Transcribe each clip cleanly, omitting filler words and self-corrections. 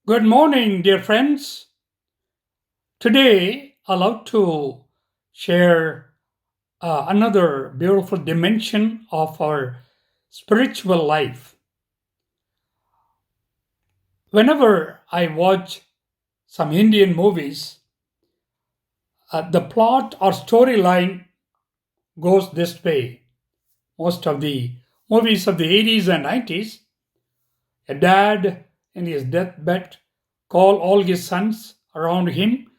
Good morning, dear friends. Today, I'd like to share another beautiful dimension of our spiritual life. Whenever I watch some Indian movies, the plot or storyline goes this way. Most of the movies of the 80s and 90s, a dad in his deathbed call all his sons around him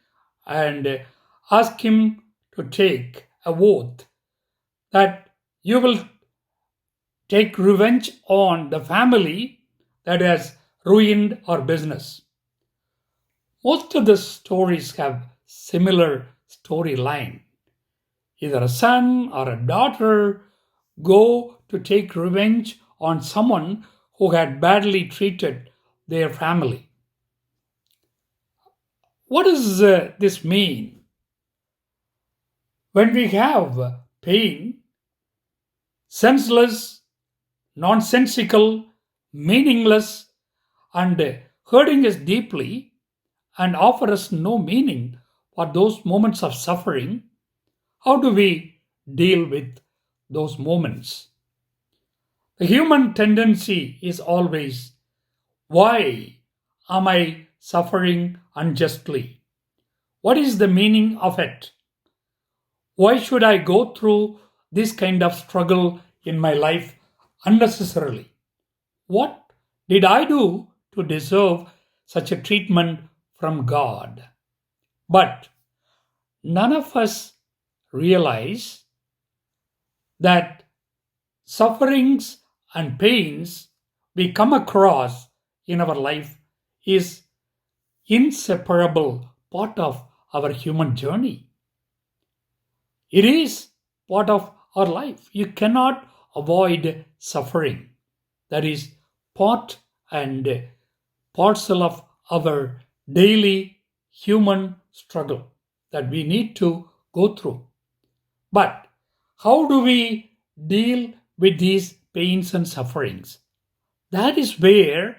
and ask him to take a oath that you will take revenge on the family that has ruined our business. Most of the stories have similar storyline. Either a son or a daughter go to take revenge on someone who had badly treated their family. What does this mean? When we have pain, senseless, nonsensical, meaningless, and hurting us deeply and offer us no meaning for those moments of suffering, how do we deal with those moments? The human tendency is always, why am I suffering unjustly? What is the meaning of it? Why should I go through this kind of struggle in my life unnecessarily? What did I do to deserve such a treatment from God? But none of us realize that sufferings and pains we come across in our life is inseparable part of our human journey. It is part of our life. You cannot avoid suffering. That is part and parcel of our daily human struggle that we need to go through. But how do we deal with these pains and sufferings? That is where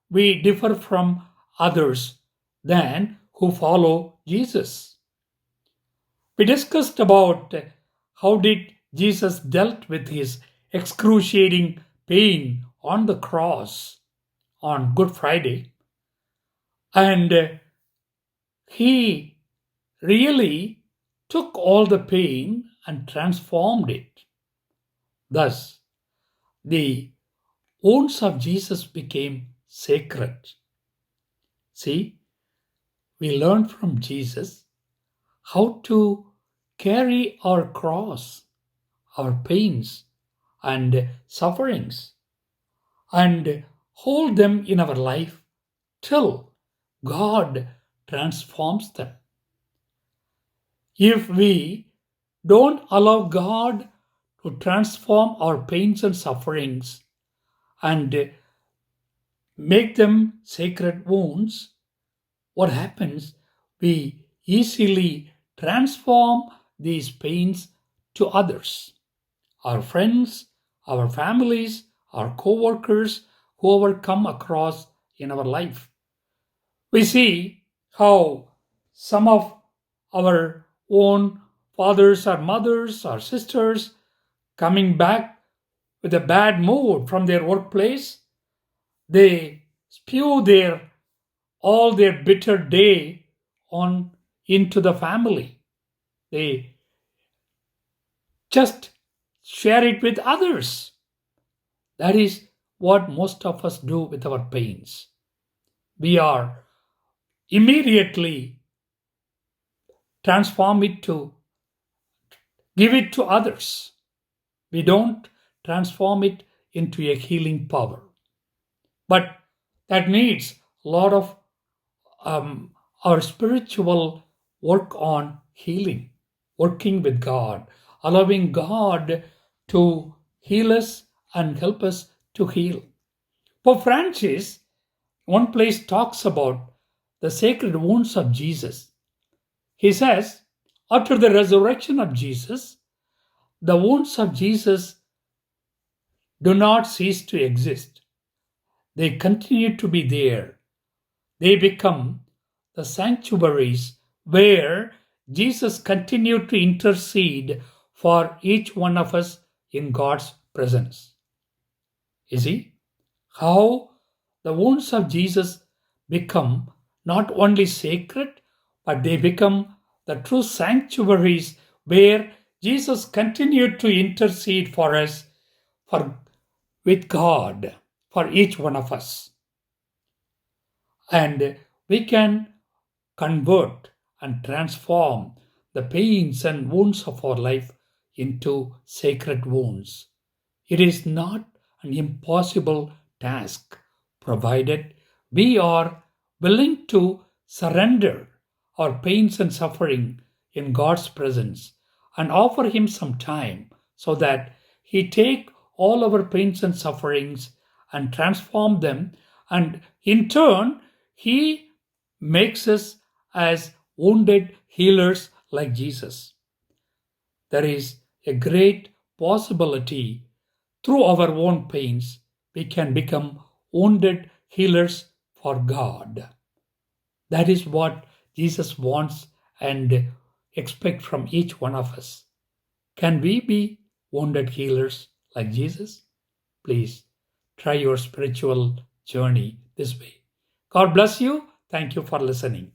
we differ from others than who follow Jesus. We discussed about how did Jesus dealt with his excruciating pain on the cross on Good Friday, and he really took all the pain and transformed it. Thus, the wounds of Jesus became sacred. See, we learn from Jesus how to carry our cross, our pains, and sufferings, and hold them in our life till God transforms them. If we don't allow God to transform our pains and sufferings and make them sacred wounds, what happens? We easily transform these pains to others, our friends, our families, our co workers, whoever come across in our life. We see how some of our own fathers or mothers or sisters coming back with a bad mood from their workplace, they spew their all their bitter day on into the family. They just share it with others. That is what most of us do with our pains. We are immediately transform it to give it to others. We don't transform it into a healing power. But that needs a lot of um, our spiritual work on healing, working with God, allowing God to heal us and help us to heal. Pope Francis, one place talks about the sacred wounds of Jesus. He says, after the resurrection of Jesus, the wounds of Jesus do not cease to exist. They continue to be there. They become the sanctuaries where Jesus continued to intercede for each one of us in God's presence. You see how the wounds of Jesus become not only sacred, but they become the true sanctuaries where Jesus continued to intercede for us for with God for each one of us. And we can convert and transform the pains and wounds of our life into sacred wounds. It is not an impossible task, provided we are willing to surrender our pains and suffering in God's presence and offer Him some time so that He take all our pains and sufferings and transform them, and in turn He makes us as wounded healers like Jesus. There is a great possibility through our own pains we can become wounded healers for God. That is what Jesus wants and expect from each one of us. Can we be wounded healers like Jesus? Please try your spiritual journey this way. God bless you. Thank you for listening.